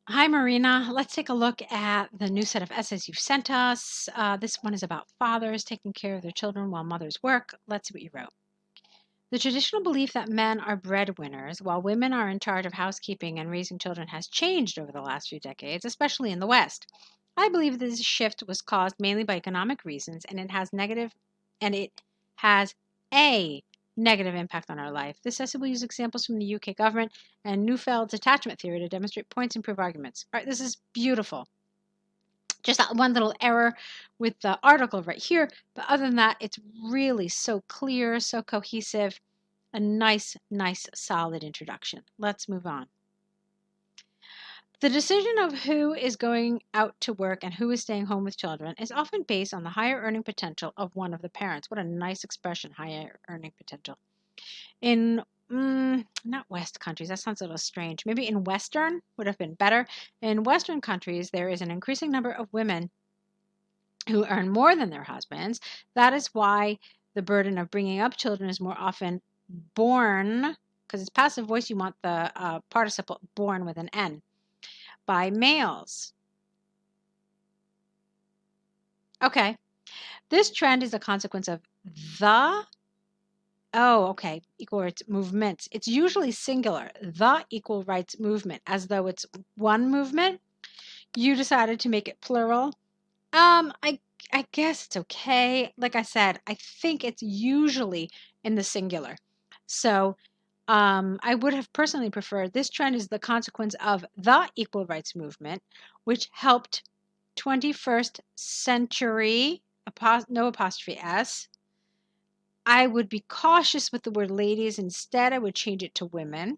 Hi, Marina. Let's take a look at the new set of essays you've sent us. This one is about fathers taking care of their children while mothers work. Let's see what you wrote. The traditional belief that men are breadwinners while women are in charge of housekeeping and raising children has changed over the last few decades, especially in the West. I believe this shift was caused mainly by economic reasons, and it has a negative impact on our life. This essay will use examples from the UK government and Neufeld's attachment theory to demonstrate points and prove arguments. All right, this is beautiful. Just that one little error with the article right here, but other than that, it's really so clear, so cohesive, a nice, solid introduction. Let's move on. The decision of who is going out to work and who is staying home with children is often based on the higher earning potential of one of the parents. What a nice expression, higher earning potential. In not West countries, that sounds a little strange. Maybe in Western would have been better. In Western countries, there is an increasing number of women who earn more than their husbands. That is why the burden of bringing up children is more often borne, because it's passive voice, you want the participle born with an N, by males. Okay, this trend is a consequence of the, equal rights movements. It's usually singular, the equal rights movement, as though it's one movement. You decided to make it plural. I guess it's okay. Like I said, I think it's usually in the singular. So I would have personally preferred this trend is the consequence of the equal rights movement, which helped 21st century, no apostrophe S. I would be cautious with the word ladies. Instead, I would change it to women.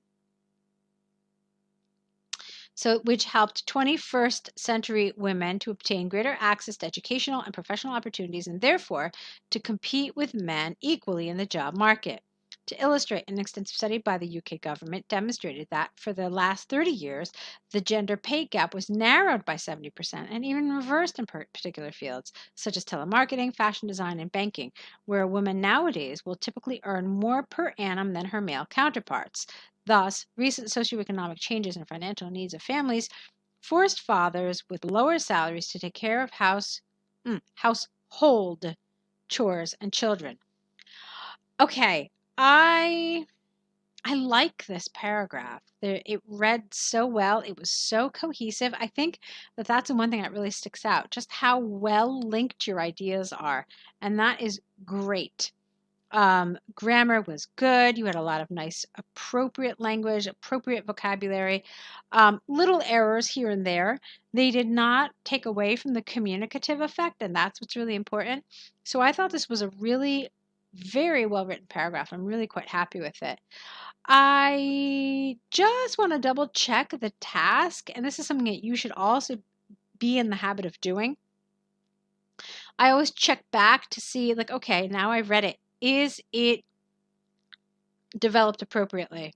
So, which helped 21st century women to obtain greater access to educational and professional opportunities and therefore to compete with men equally in the job market. To illustrate, an extensive study by the UK government demonstrated that for the last 30 years, the gender pay gap was narrowed by 70% and even reversed in particular fields, such as telemarketing, fashion design, and banking, where a woman nowadays will typically earn more per annum than her male counterparts. Thus, recent socioeconomic changes and financial needs of families forced fathers with lower salaries to take care of household chores and children. Okay, I like this paragraph. It read so well. It was so cohesive. I think that that's the one thing that really sticks out, just how well linked your ideas are. And that is great. Grammar was good. You had a lot of nice, appropriate language, appropriate vocabulary, little errors here and there. They did not take away from the communicative effect, and that's what's really important. So I thought this was a really very well written paragraph. I'm really quite happy with it. I just want to double check the task, and this is something that you should also be in the habit of doing. I always check back to see, like, okay, now I've read it. Is it developed appropriately?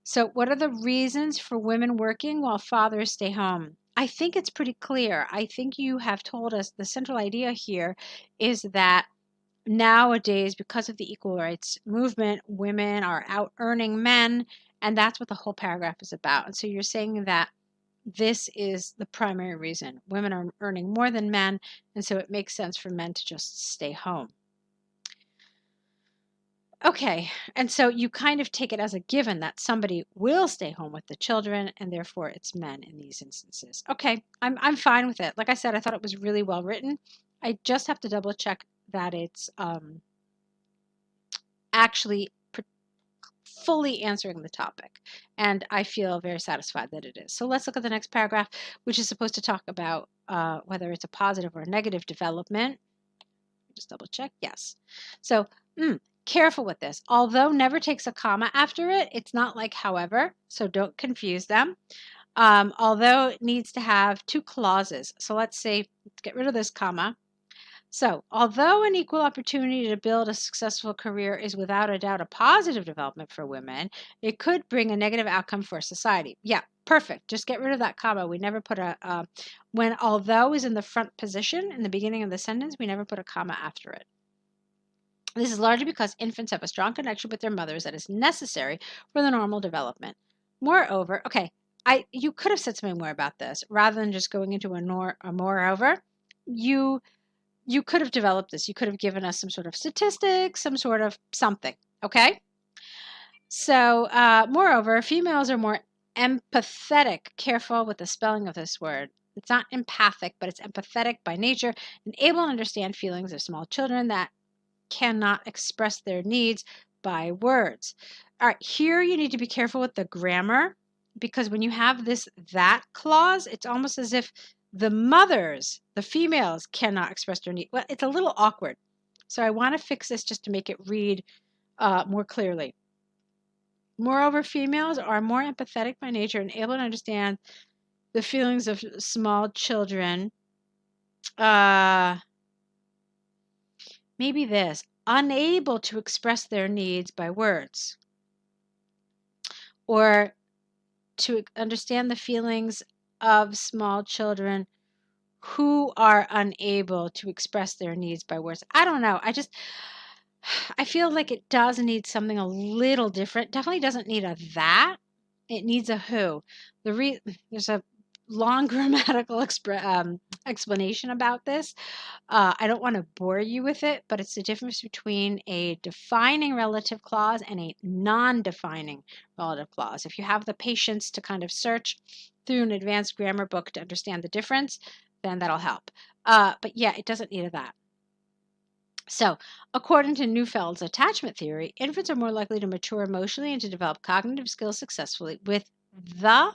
So, what are the reasons for women working while fathers stay home? I think it's pretty clear. I think you have told us the central idea here is that nowadays, because of the equal rights movement, women are out earning men, and that's what the whole paragraph is about. And so you're saying that this is the primary reason. Women are earning more than men, and so it makes sense for men to just stay home. Okay, and so you kind of take it as a given that somebody will stay home with the children, and therefore it's men in these instances. Okay, I'm fine with it. Like I said, I thought it was really well written. I just have to double check that it's actually fully answering the topic, and I feel very satisfied that it is. So let's look at the next paragraph, which is supposed to talk about whether it's a positive or a negative development. Just double check. Yes. So careful with this. Although never takes a comma after it, it's not like however, so don't confuse them. Although it needs to have two clauses. So let's say, let's get rid of this comma. So, although an equal opportunity to build a successful career is without a doubt a positive development for women, it could bring a negative outcome for society. Yeah, perfect. Just get rid of that comma. We never put when although is in the front position in the beginning of the sentence, we never put a comma after it. This is largely because infants have a strong connection with their mothers that is necessary for the normal development. Moreover, okay, you could have said something more about this rather than just going into a moreover. You could have developed this. You could have given us some sort of statistics, some sort of something. Okay. So, moreover, females are more empathetic. Careful with the spelling of this word. It's not empathic, but it's empathetic by nature and able to understand feelings of small children that cannot express their needs by words. All right, here you need to be careful with the grammar because when you have this that clause, it's almost as if the mothers, the females, cannot express their need. Well, it's a little awkward. So I want to fix this just to make it read more clearly. Moreover, females are more empathetic by nature and able to understand the feelings of small children. Maybe this, unable to express their needs by words, or to understand the feelings of small children who are unable to express their needs by words. I don't know. I feel like it does need something a little different. Definitely doesn't need a that. It needs a who. There's a long grammatical explanation about this. I don't want to bore you with it, but it's the difference between a defining relative clause and a non-defining relative clause. If you have the patience to kind of search through an advanced grammar book to understand the difference, then that'll help. But yeah, it doesn't need a that. So, according to Neufeld's attachment theory, infants are more likely to mature emotionally and to develop cognitive skills successfully with the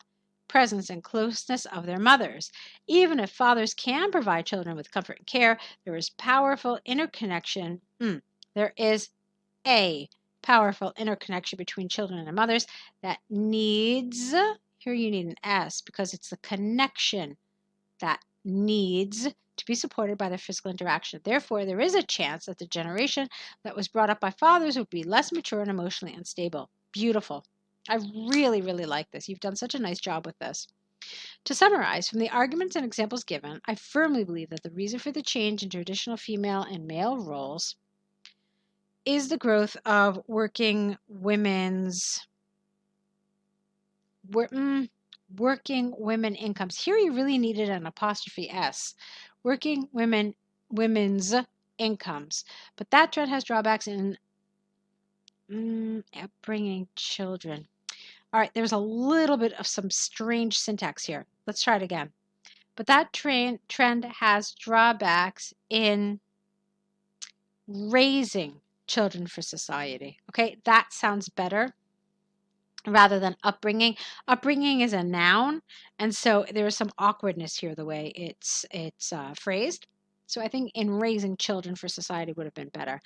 presence and closeness of their mothers. Even if fathers can provide children with comfort and care, there is powerful interconnection. There is a powerful interconnection between children and their mothers that needs, here you need an S because it's the connection that needs to be supported by their physical interaction. Therefore, there is a chance that the generation that was brought up by fathers would be less mature and emotionally unstable. Beautiful. I really, really like this. You've done such a nice job with this. To summarize, from the arguments and examples given, I firmly believe that the reason for the change in traditional female and male roles is the growth of working women incomes. Here you really needed an apostrophe S. Working women's incomes. But that trend has drawbacks in bringing children. All right, there's a little bit of some strange syntax here. Let's try it again. But that trend has drawbacks in raising children for society. Okay, that sounds better rather than upbringing. Upbringing is a noun, and so there is some awkwardness here the way it's phrased. So I think in raising children for society would have been better.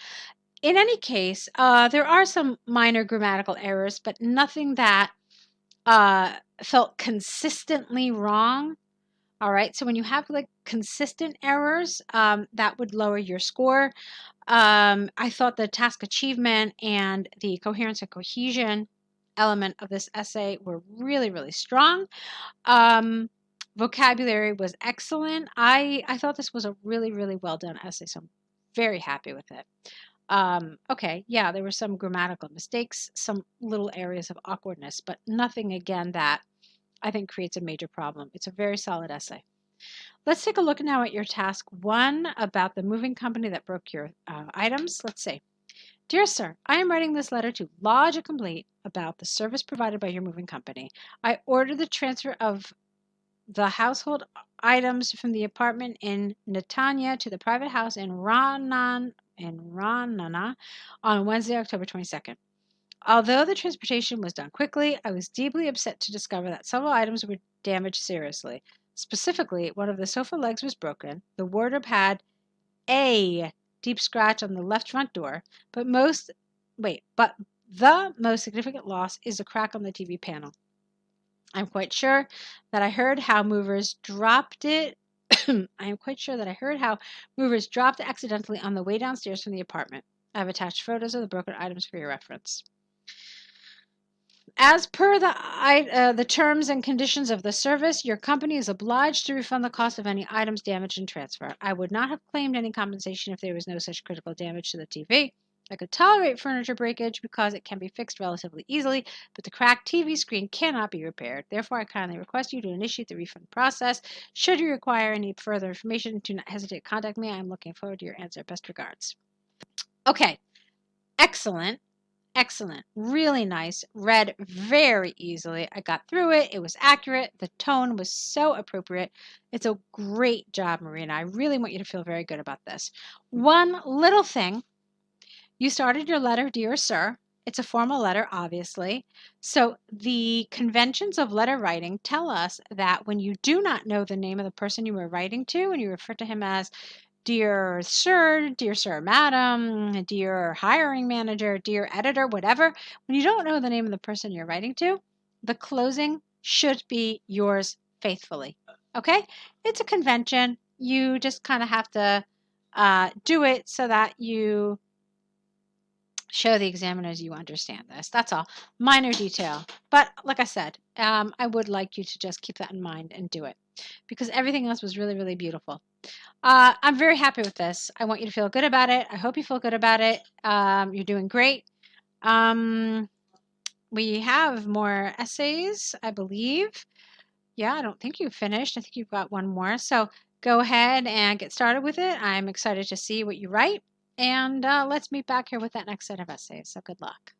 In any case, there are some minor grammatical errors, but nothing that felt consistently wrong. All right, so when you have like consistent errors, that would lower your score. I thought the task achievement and the coherence and cohesion element of this essay were really, really strong. Vocabulary was excellent. I thought this was a really, really well done essay, so I'm very happy with it. Okay, yeah, there were some grammatical mistakes, some little areas of awkwardness, but nothing again that I think creates a major problem. It's a very solid essay. Let's take a look now at your task 1 about the moving company that broke your items. Let's see. Dear sir, I am writing this letter to lodge a complaint about the service provided by your moving company. I ordered the transfer of the household items from the apartment in Netanya to the private house in Ranana on Wednesday, October 22nd. Although the transportation was done quickly, I was deeply upset to discover that several items were damaged seriously. Specifically, one of the sofa legs was broken, the wardrobe had a deep scratch on the left front door, but the most significant loss is a crack on the TV panel. I'm quite sure that I heard how movers dropped it. I am quite sure that I heard how movers dropped it accidentally on the way downstairs from the apartment. I have attached photos of the broken items for your reference. As per the terms and conditions of the service, your company is obliged to refund the cost of any items damaged in transfer. I would not have claimed any compensation if there was no such critical damage to the TV. I could tolerate furniture breakage because it can be fixed relatively easily, but the cracked TV screen cannot be repaired. Therefore, I kindly request you to initiate the refund process. Should you require any further information, do not hesitate to contact me. I'm looking forward to your answer. Best regards. Okay, excellent. Excellent. Really nice. Read very easily. I got through it. It was accurate. The tone was so appropriate. It's a great job, Marina. I really want you to feel very good about this. One little thing. You started your letter, Dear Sir. It's a formal letter, obviously. So the conventions of letter writing tell us that when you do not know the name of the person you were writing to and you refer to him as Dear Sir, Madam, Dear Hiring Manager, Dear Editor, whatever, when you don't know the name of the person you're writing to, the closing should be yours faithfully. Okay? It's a convention. You just kind of have to do it so that you show the examiners you understand this. That's all. Minor detail. But like I said, I would like you to just keep that in mind and do it because everything else was really, really beautiful. I'm very happy with this. I want you to feel good about it. I hope you feel good about it. You're doing great. We have more essays, I believe. Yeah, I don't think you've finished. I think you've got one more. So go ahead and get started with it. I'm excited to see what you write. And let's meet back here with that next set of essays. So good luck.